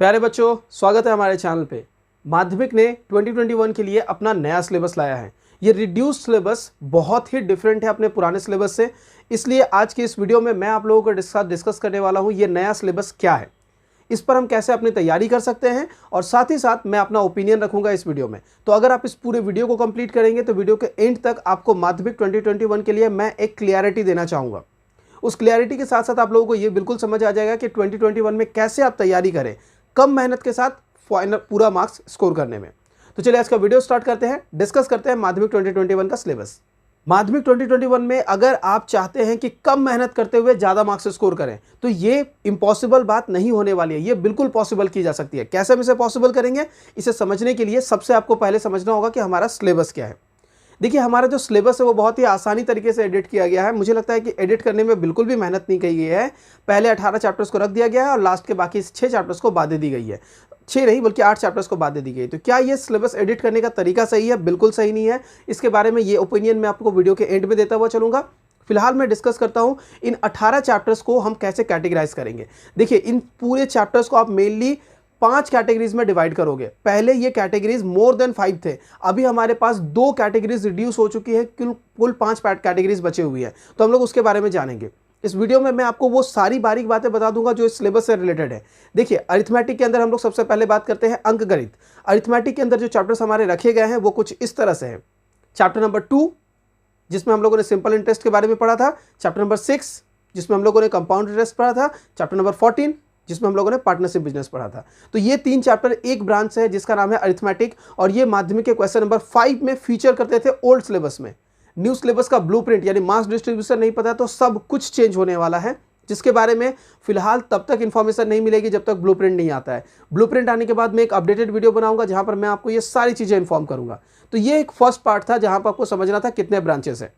प्यारे बच्चों, स्वागत है हमारे चैनल पे। माध्यमिक ने 2021 के लिए अपना नया सिलेबस लाया है। ये रिड्यूस सिलेबस बहुत ही डिफरेंट है अपने पुराने सिलेबस से। इसलिए आज की इस वीडियो में मैं आप लोगों के साथ डिस्कस करने वाला हूँ ये नया सिलेबस क्या है, इस पर हम कैसे अपनी तैयारी कर सकते हैं, और साथ ही साथ मैं अपना ओपिनियन रखूंगा इस वीडियो में। तो अगर आप इस पूरे वीडियो को कंप्लीट करेंगे तो वीडियो के एंड तक आपको माध्यमिक 2021 के लिए मैं एक क्लियरिटी देना चाहूँगा। उस क्लियरिटी के साथ साथ आप लोगों को ये बिल्कुल समझ आ जाएगा कि 2021 में कैसे आप तैयारी करें कम मेहनत के साथ फाइनल पूरा मार्क्स स्कोर करने में। तो चलिए आज का वीडियो स्टार्ट करते हैं, डिस्कस करते हैं माध्यमिक 2021 का सिलेबस। माध्यमिक 2021 में अगर आप चाहते हैं कि कम मेहनत करते हुए ज़्यादा मार्क्स स्कोर करें तो ये इम्पॉसिबल बात नहीं होने वाली है, ये बिल्कुल पॉसिबल की जा सकती है। कैसे हम इसे पॉसिबल करेंगे, इसे समझने के लिए सबसे आपको पहले समझना होगा कि हमारा सिलेबस क्या है। देखिए, हमारा जो सिलेबस है वो बहुत ही आसानी तरीके से एडिट किया गया है। मुझे लगता है कि एडिट करने में बिल्कुल भी मेहनत नहीं की गई है। पहले 18 चैप्टर्स को रख दिया गया है और लास्ट के बाकी 6 चैप्टर्स को बाद दे दी गई है। 6 नहीं बल्कि 8 चैप्टर्स को बाद दे दी गई। तो क्या ये सिलेबस एडिट करने का तरीका सही है? बिल्कुल सही नहीं है। इसके बारे में ये ओपिनियन मैं आपको वीडियो के एंड में देता हुआ चलूँगा। फिलहाल मैं डिस्कस करता हूँ इन 18 चैप्टर्स को हम कैसे कैटेगराइज करेंगे। देखिए, इन पूरे चैप्टर्स को आप मेनली 5 कैटेगरीज में डिवाइड करोगे। पहले ये कैटेगरीज मोर देन 5 थे, अभी हमारे पास 2 कैटेगरीज रिड्यूस हो चुकी है, कुल 5 कैटेगरीज बचे हुई है। तो हम लोग उसके बारे में जानेंगे इस वीडियो में। मैं आपको वो सारी बारीक बातें बता दूंगा जो इस सिलेबस से रिलेटेड है। देखिए, अरिथमेटिक के अंदर हम लोग सबसे पहले बात करते हैं अंक गणित। अरिथमेटिक के अंदर जो चैप्टर्स हमारे रखे गए हैं वो कुछ इस तरह से है। चैप्टर नंबर 2 जिसमें हम लोगों ने सिंपल इंटरेस्ट के बारे में पढ़ा था, चैप्टर नंबर 6 जिसमें हम लोगों ने कंपाउंड इंटरेस्ट पढ़ा था, चैप्टर नंबर 14 जिसमें हम लोगों ने पार्टनरशिप बिजनेस पढ़ा था। तो ये 3 चैप्टर एक ब्रांच है जिसका नाम है अरिथमेटिक, और ये माध्यमिक के क्वेश्चन नंबर 5 में फीचर करते थे ओल्ड सिलेबस में। न्यू सिलेबस का ब्लूप्रिंट यानी मास डिस्ट्रीब्यूशन नहीं पता तो सब कुछ चेंज होने वाला है, जिसके बारे में फिलहाल तब तक इन्फॉर्मेशन नहीं मिलेगी जब तक ब्लूप्रिंट नहीं आता है। ब्लूप्रिंट आने के बाद मैं एक अपडेटेड वीडियो बनाऊंगा जहां पर मैं आपको ये सारी चीजें इन्फॉर्म करूंगा। तो ये एक फर्स्ट पार्ट था जहां पर आपको समझना था कितने ब्रांचेस है।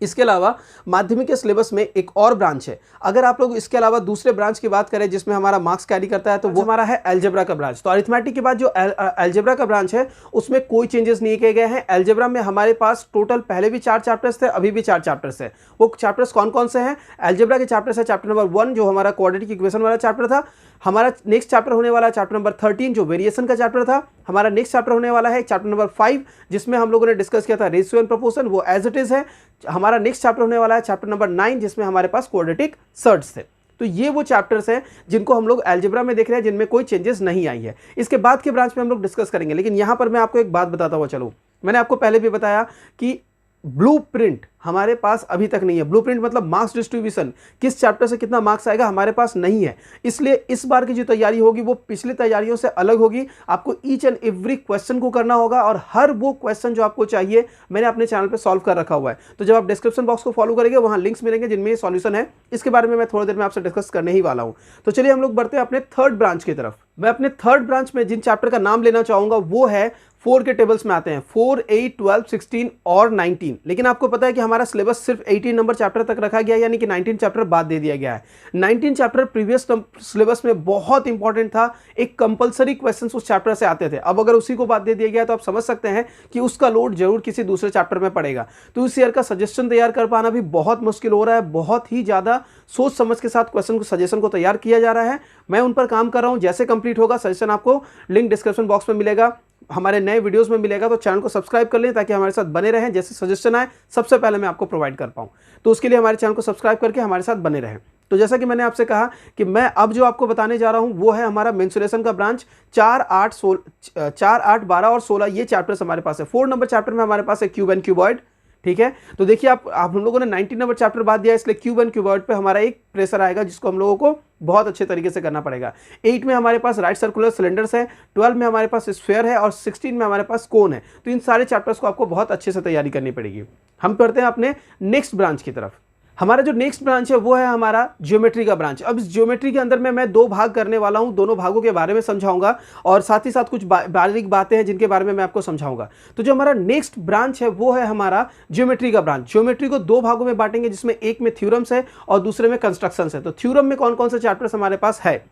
इसके अलावा माध्यमिक के सिलेबस में एक और ब्रांच है। अगर आप लोग इसके अलावा दूसरे ब्रांच की बात करें जिसमें हमारा मार्क्स कैरी करता है तो वो हमारा है अलजेब्रा का ब्रांच। तो अरिथमेटिक के बाद जो अलजेब्रा का ब्रांच है उसमें कोई चेंजेस नहीं किए गए हैं। अलजेब्रा में हमारे पास टोटल पहले भी 4 चैप्टर्स थे, अभी भी 4 चैप्टर्स है। वो चैप्टर्स कौन कौन से हैं? अलजेब्रा के चैप्टर्स है चैप्टर नंबर 1 जो हमारा क्वाड्रेटिक इक्वेशन वाला चैप्टर था। हमारा नेक्स्ट चैप्टर होने वाला है चैप्टर नंबर 13 जो वेरिएशन का चैप्टर था। हमारा नेक्स्ट चैप्टर होने वाला है चैप्टर नंबर 5 जिसमें हम लोगों ने डिस्कस किया था रेशियो एंड प्रोपोर्शन, वो एज इट इज है। हमारा नेक्स्ट चैप्टर होने वाला है चैप्टर नंबर 9 जिसमें हमारे पास क्वाड्रेटिक सर्ट्स थे। तो ये वो चैप्टर्स हैं जिनको हम लोग अलजेब्रा में देख रहे हैं, जिनमें कोई चेंजेस नहीं आई है। इसके बाद के ब्रांच में हम लोग डिस्कस करेंगे, लेकिन यहां पर मैं आपको एक बात बताता हुआ चलूं। मैंने आपको पहले भी बताया कि ब्लूप्रिंट हमारे पास अभी तक नहीं है। ब्लूप्रिंट मतलब मार्क्स डिस्ट्रीब्यूशन, किस चैप्टर से कितना मार्क्स आएगा, हमारे पास नहीं है। इसलिए इस बार की जो तैयारी होगी वो पिछली तैयारियों से अलग होगी। आपको ईच एंड एवरी क्वेश्चन को करना होगा, और हर वो क्वेश्चन जो आपको चाहिए मैंने अपने चैनल पे सॉल्व कर रखा हुआ है। तो जब आप डिस्क्रिप्शन बॉक्स को फॉलो करेंगे वहां लिंक्स मिलेंगे जिनमें ये सॉल्यूशन है। इसके बारे में मैं थोड़ी देर में आपसे डिस्कस करने ही वाला हूं। तो चलिए हम लोग बढ़ते हैं अपने थर्ड ब्रांच की तरफ। मैं अपने थर्ड ब्रांच में जिन चैप्टर का नाम लेना चाहूंगा वो है 4 के टेबल्स में आते हैं, 4, 8, 12, 16 और 19। लेकिन आपको पता है कि हमारा सिलेबस सिर्फ 18 नंबर चैप्टर तक रखा गया, यानी कि 19 चैप्टर बाद दे दिया गया है। 19 चैप्टर प्रीवियस सिलेबस में बहुत इंपॉर्टेंट था, एक कंपलसरी क्वेश्चन उस चैप्टर से आते थे। अब अगर उसी को बाद दे दिया गया तो आप समझ सकते हैं कि उसका लोड जरूर किसी दूसरे चैप्टर में पड़ेगा। तो इस ईयर का सजेशन तैयार कर पाना भी बहुत मुश्किल हो रहा है। बहुत ही ज्यादा सोच समझ के साथ क्वेश्चन को सजेशन को तैयार किया जा रहा है। मैं उन पर काम कर रहा हूं। जैसे कंप्लीट होगा सजेशन आपको लिंक डिस्क्रिप्शन बॉक्स में मिलेगा, हमारे नए वीडियोस में मिलेगा। तो चैनल को सब्सक्राइब कर लें ताकि हमारे साथ बने रहें। जैसे सजेशन आए सबसे पहले मैं आपको प्रोवाइड कर पाऊं, तो उसके लिए हमारे चैनल को सब्सक्राइब करके हमारे साथ बने रहें। तो जैसा कि मैंने आपसे कहा कि मैं अब जो आपको बताने जा रहा हूं वो है हमारा मेंसुरेशन का ब्रांच। 4, 8, 12 और 16 ये चैप्टर्स हमारे पास है। 4 नंबर चैप्टर में हमारे पास है क्यूब एंड क्यूबॉइड। ठीक है, तो देखिए आप हम लोगों ने 19 नंबर चैप्टर बाद दिया, इसलिए क्यूब एंड क्यूबॉइड पे हमारा एक प्रेशर आएगा जिसको हम लोगों को बहुत अच्छे तरीके से करना पड़ेगा। 8 में हमारे पास राइट सर्कुलर सिलेंडर्स है, 12 में हमारे पास स्फीयर है और 16 में हमारे पास कोन है। तो इन सारे चैप्टर्स को आपको बहुत अच्छे से तैयारी करनी पड़ेगी। हम पढ़ते हैं अपने नेक्स्ट ब्रांच की तरफ। हमारा जो नेक्स्ट ब्रांच है वो है हमारा ज्योमेट्री का ब्रांच। अब इस ज्योमेट्री के अंदर में मैं 2 भाग करने वाला हूं, दोनों भागों के बारे में समझाऊंगा और साथ ही साथ कुछ बारीक बातें हैं जिनके बारे में मैं आपको समझाऊंगा। तो जो हमारा नेक्स्ट ब्रांच है वो है हमारा ज्योमेट्री का ब्रांच। ज्योमेट्री को 2 भागों में बांटेंगे जिसमें एक में थ्योरम्स है और दूसरे में कंस्ट्रक्शंस है। तो थ्योरम में कौन कौन से चैप्टर्स हमारे पास है?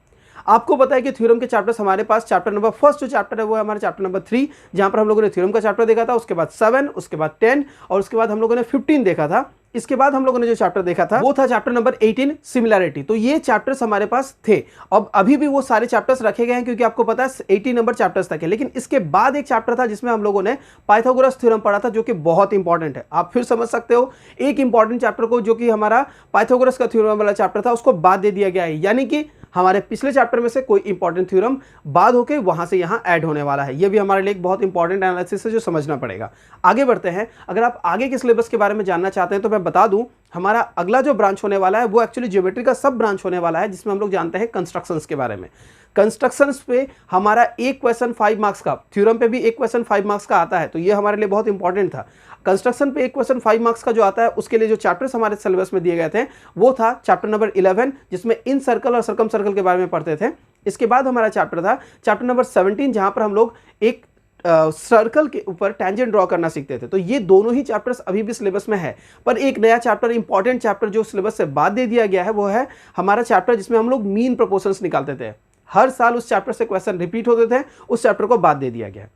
आपको पता है कि थ्योरम के चैप्टर्स हमारे पास चैप्टर नंबर फर्स्ट जो चैप्टर है वो है हमारा चैप्टर नंबर 3, जहां पर हम लोगों ने थ्योरम का चैप्टर देखा था, उसके बाद 7, उसके बाद 10 और उसके बाद हम लोगों ने 15 देखा था। इसके बाद हम लोगों ने जो चैप्टर देखा था वो था चैप्टर नंबर 18 सिमिलैरिटी। तो ये चैप्टर्स हमारे पास थे। अब अभी भी वो सारे चैप्टर्स रखे गए हैं क्योंकि आपको पता है 80 नंबर चैप्टर्स तक है। लेकिन इसके बाद एक चैप्टर था जिसमें हम लोगों ने पाइथागोरस थ्योरम पढ़ा था, जो कि बहुत इंपॉर्टेंट है। आप फिर समझ सकते हो, एक इंपॉर्टेंट चैप्टर को जो कि हमारा पाइथागोरस का थ्योरम वाला चैप्टर था उसको बाद दे दिया गया है, यानी कि हमारे पिछले चैप्टर में से कोई इंपॉर्टेंट थ्योरम बाद होकर वहां से यहां ऐड होने वाला है। यह भी हमारे लिए एक बहुत इंपॉर्टेंट एनालिसिस है जो समझना पड़ेगा। आगे बढ़ते हैं। अगर आप आगे के सिलेबस के बारे में जानना चाहते हैं तो मैं बता दूं, हमारा अगला जो ब्रांच होने वाला है वो एक्चुअली ज्योमेट्री का सब ब्रांच होने वाला है, जिसमें हम लोग जानते हैं कंस्ट्रक्शंस के बारे में। कंस्ट्रक्शंस पे हमारा एक क्वेश्चन 5 मार्क्स का, थ्योरम पे भी एक क्वेश्चन 5 मार्क्स का आता है, तो ये हमारे लिए बहुत इंपॉर्टेंट था। कंस्ट्रक्शन पे एक क्वेश्चन 5 मार्क्स का जो आता है, उसके लिए जो चैप्टर्स हमारे सिलेबस में दिए गए थे वो था चैप्टर नंबर 11, जिसमें इन सर्कल और सर्कम सर्कल के बारे में पढ़ते थे। इसके बाद हमारा चैप्टर था चैप्टर नंबर 17, जहां पर हम लोग एक सर्कल के ऊपर टेंजेंट ड्रॉ करना सीखते थे। तो ये दोनों ही चैप्टर्स अभी भी सिलेबस में है, पर एक नया चैप्टर, इंपॉर्टेंट चैप्टर जो सिलेबस से बाद दे दिया गया है वो है हमारा चैप्टर जिसमें हम लोग मीन प्रोपोर्शंस निकालते थे। हर साल उस चैप्टर से क्वेश्चन रिपीट होते थे, उस चैप्टर को बाद दे दिया गया है।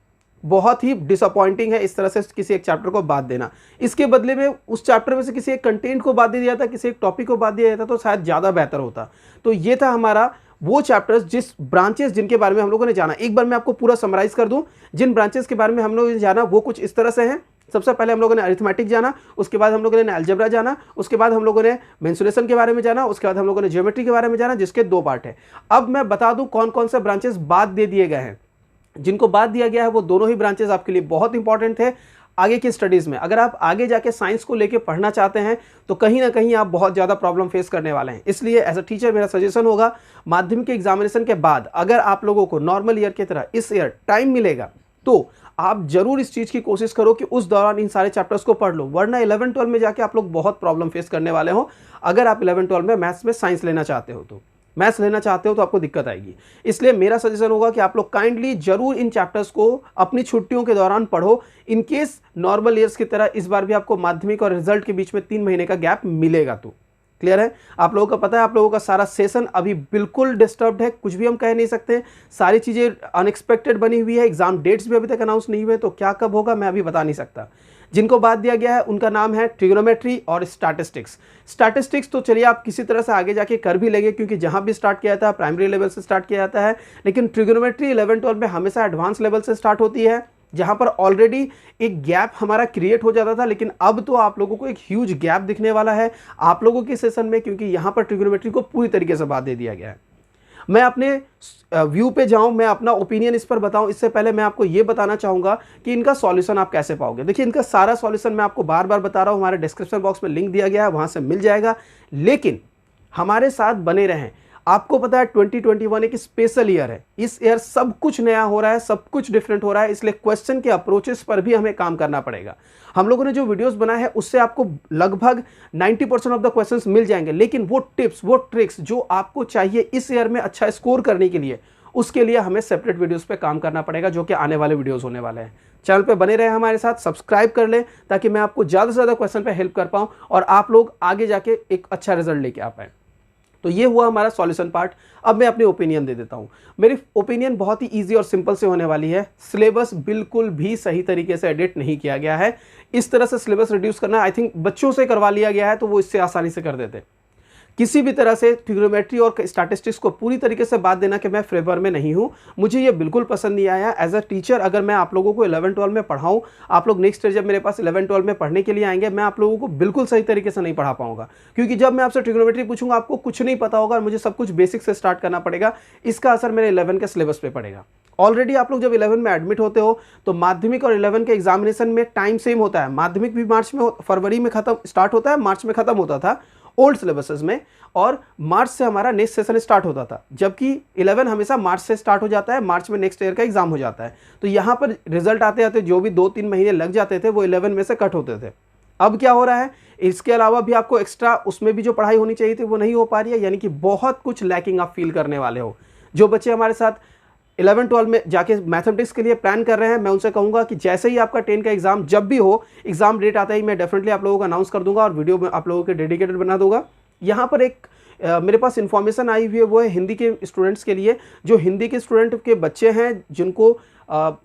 बहुत ही डिसअपॉइंटिंग है इस तरह से किसी एक चैप्टर को बाद देना। इसके बदले में उस चैप्टर में से किसी एक कंटेंट को बाद दे दिया था, किसी एक टॉपिक को बाद दिया जाता तो शायद ज़्यादा बेहतर होता। तो ये था हमारा वो चैप्टर्स, जिस ब्रांचेस जिनके बारे में हम लोगों ने जाना। एक बार मैं आपको पूरा समराइज कर दूं, जिन ब्रांचेस के बारे में हम लोगों ने जाना वो कुछ इस तरह से हैं। सबसे पहले हम लोगों ने अरिथमेटिक जाना, उसके बाद हम लोगों ने अलजेब्रा जाना, उसके बाद हम लोगों ने मेंसुरेशन के बारे में जाना, उसके बाद हम लोगों ने ज्योमेट्री के बारे में जाना, जिसके 2 पार्ट है। अब मैं बता दूं कौन कौन से ब्रांचेस बाद दे दिए गए हैं। जिनको बाद दिया गया है वो दोनों ही ब्रांचेस आपके लिए बहुत इंपॉर्टेंट थे आगे की स्टडीज में। अगर आप आगे जाके साइंस को लेके पढ़ना चाहते हैं तो कहीं ना कहीं आप बहुत ज़्यादा प्रॉब्लम फेस करने वाले हैं। इसलिए एज अ टीचर मेरा सजेशन होगा, माध्यमिक के एग्जामिनेशन के बाद अगर आप लोगों को नॉर्मल ईयर की तरह इस ईयर टाइम मिलेगा तो आप जरूर इस चीज़ की कोशिश करो कि उस दौरान इन सारे चैप्टर्स को पढ़ लो, वरना 11-12 में जाके आप लोग बहुत प्रॉब्लम फेस करने वाले हो। अगर आप 11-12 में मैथ्स में साइंस लेना चाहते हो तो आपको दिक्कत आएगी। इसलिए मेरा सजेशन होगा कि आप लोग काइंडली जरूर इन चैप्टर्स को अपनी छुट्टियों के दौरान पढ़ो। इन केस नॉर्मल ईयर्स की तरह इस बार भी आपको माध्यमिक और रिजल्ट के बीच में 3 महीने का गैप मिलेगा। तो क्लियर है? आप लोगों का पता है, आप लोगों का सारा सेशन अभी बिल्कुल डिस्टर्ब्ड है, कुछ भी हम कह नहीं सकते। सारी चीज़ें अनएक्सपेक्टेड बनी हुई है, एग्जाम डेट्स भी अभी तक अनाउंस नहीं हुए, तो क्या कब होगा मैं अभी बता नहीं सकता। जिनको बाद दिया गया है उनका नाम है ट्रिग्नोमेट्री और स्टैटिस्टिक्स। स्टैटिस्टिक्स तो चलिए आप किसी तरह से आगे जाके कर भी लेंगे, क्योंकि जहां भी स्टार्ट किया जाता है प्राइमरी लेवल से स्टार्ट किया जाता है, लेकिन ट्रिग्नोमेट्री 11-12 में हमेशा एडवांस लेवल से स्टार्ट होती है, जहां पर ऑलरेडी एक गैप हमारा क्रिएट हो जाता था। लेकिन अब तो आप लोगों को एक ह्यूज गैप दिखने वाला है आप लोगों के सेशन में, क्योंकि यहां पर ट्रिग्नोमेट्री को पूरी तरीके से बाद दे दिया गया है। मैं अपने व्यू पे जाऊं, मैं अपना ओपिनियन इस पर बताऊं, इससे पहले मैं आपको ये बताना चाहूंगा कि इनका सॉल्यूशन आप कैसे पाओगे। देखिए, इनका सारा सॉल्यूशन मैं आपको बार बार बता रहा हूं, हमारे डिस्क्रिप्शन बॉक्स में लिंक दिया गया है, वहां से मिल जाएगा। लेकिन हमारे साथ बने रहें। आपको पता है 2021 एक स्पेशल ईयर है। इस ईयर सब कुछ नया हो रहा है, सब कुछ डिफरेंट हो रहा है, इसलिए क्वेश्चन के अप्रोचेस पर भी हमें काम करना पड़ेगा। हम लोगों ने जो वीडियोस बनाए हैं उससे आपको लगभग 90% ऑफ द क्वेश्चंस मिल जाएंगे, लेकिन वो टिप्स, वो ट्रिक्स जो आपको चाहिए इस ईयर में अच्छा स्कोर करने के लिए, उसके लिए हमें सेपरेट वीडियोस पे काम करना पड़ेगा, जो कि आने वाले वीडियोस होने वाले हैं। चैनल पे बने रहे हमारे साथ, सब्सक्राइब कर लें ताकि मैं आपको ज़्यादा से ज़्यादा क्वेश्चन पे हेल्प कर पाऊँ और आप लोग आगे जाके एक अच्छा रिजल्ट लेके आ पाए। तो ये हुआ हमारा सॉल्यूशन पार्ट। अब मैं अपनी ओपिनियन दे देता हूँ। मेरी ओपिनियन बहुत ही इजी और सिंपल से होने वाली है। सिलेबस बिल्कुल भी सही तरीके से एडिट नहीं किया गया है। इस तरह से सिलेबस रिड्यूस करना आई थिंक बच्चों से करवा लिया गया है, तो वो इससे आसानी से कर देते। किसी भी तरह से ट्रिग्नोमेट्री और स्टैटिस्टिक्स को पूरी तरीके से बात देना कि मैं फेवर में नहीं हूं, मुझे ये बिल्कुल पसंद नहीं आया। एज अ टीचर अगर मैं आप लोगों को 11-12 में पढ़ाऊं, आप लोग नेक्स्ट ईयर जब मेरे पास 11-12 में पढ़ने के लिए आएंगे, मैं आप लोगों को बिल्कुल सही तरीके से नहीं पढ़ा पाऊंगा, क्योंकि जब मैं आपसे ट्रिग्नोमेट्री पूछूंगा आपको कुछ नहीं पता होगा और मुझे सब कुछ बेसिक से स्टार्ट करना पड़ेगा। इसका असर मेरे 11 के सिलेबस पे पड़ेगा। ऑलरेडी आप लोग जब 11 में एडमिट होते हो तो माध्यमिक और 11 के एग्जामिनेशन में टाइम सेम होता है। माध्यमिक भी मार्च में, फरवरी में खत्म स्टार्ट होता है, मार्च में खत्म होता था ओल्ड सिलेबसेस में, और मार्च से हमारा नेक्स्ट सेशन स्टार्ट होता था, जबकि 11 हमेशा मार्च से स्टार्ट हो जाता है, मार्च में नेक्स्ट ईयर का एग्जाम हो जाता है। तो यहाँ पर रिजल्ट आते आते जो भी 2-3 महीने लग जाते थे वो 11 में से कट होते थे। अब क्या हो रहा है, इसके अलावा भी आपको एक्स्ट्रा उसमें भी जो पढ़ाई होनी चाहिए थी वो नहीं हो पा रही है, यानी कि बहुत कुछ लैकिंग आप फील करने वाले हो। जो बच्चे हमारे साथ 11-12 में जाके मैथमेटिक्स के लिए प्लान कर रहे हैं, मैं उनसे कहूंगा कि जैसे ही आपका 10 का एग्जाम जब भी हो, एग्जाम डेट आता ही मैं डेफिनेटली आप लोगों को अनाउंस कर दूंगा और वीडियो में आप लोगों के डेडिकेटेड बना दूंगा। यहाँ पर एक मेरे पास इन्फॉर्मेशन आई हुई है वो है हिंदी के स्टूडेंट्स के लिए, जो हिंदी के स्टूडेंट के बच्चे हैं जिनको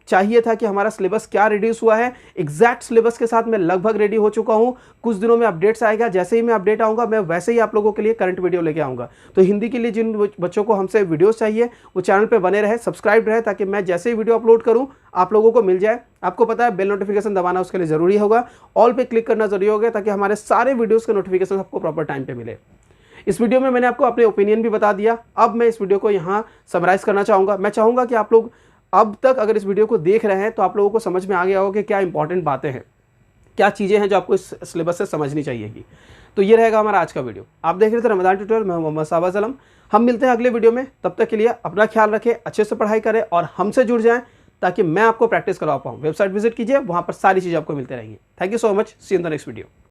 चाहिए था कि हमारा सिलेबस क्या रिड्यूस हुआ है। एग्जैक्ट सिलेबस के साथ मैं लगभग रेडी हो चुका हूं। कुछ दिनों में अपडेट्स आएगा, जैसे ही मैं अपडेट आऊंगा मैं वैसे ही आप लोगों के लिए करंट वीडियो लेके आऊंगा। तो हिंदी के लिए जिन बच्चों को हमसे वीडियोस चाहिए वो चैनल पे बने रहे, सब्सक्राइब रहे, ताकि मैं जैसे ही वीडियो अपलोड करूं आप लोगों को मिल जाए। आपको पता है बेल नोटिफिकेशन दबाना उसके लिए जरूरी होगा, ऑल पे क्लिक करना जरूरी होगा, ताकि हमारे सारे वीडियोज़ के नोटिफिकेशन आपको प्रॉपर टाइम पर मिले। इस वीडियो में मैंने आपको अपने ओपिनियन भी बता दिया। अब मैं इस वीडियो को यहाँ समराइज करना चाहूँगा। मैं चाहूँगा कि आप लोग अब तक अगर इस वीडियो को देख रहे हैं तो आप लोगों को समझ में आ गया होगा कि क्या इंपॉर्टेंट बातें हैं, क्या चीज़ें हैं जो आपको इस सिलेबस से समझनी चाहिए। तो ये रहेगा हमारा आज का वीडियो। आप देख रहे थे रमजान ट्यूटोरियल, मैं मोहम्मद शाहबाज आलम। हम मिलते हैं अगले वीडियो में, तब तक के लिए अपना ख्याल रखें, अच्छे से पढ़ाई करें और हमसे जुड़ जाएं ताकि मैं आपको प्रैक्टिस करवा पाऊँ। वेबसाइट विजिट कीजिए, वहाँ पर सारी चीज़ें आपको मिलते रहेंगी। Thank you so much, see in the next video.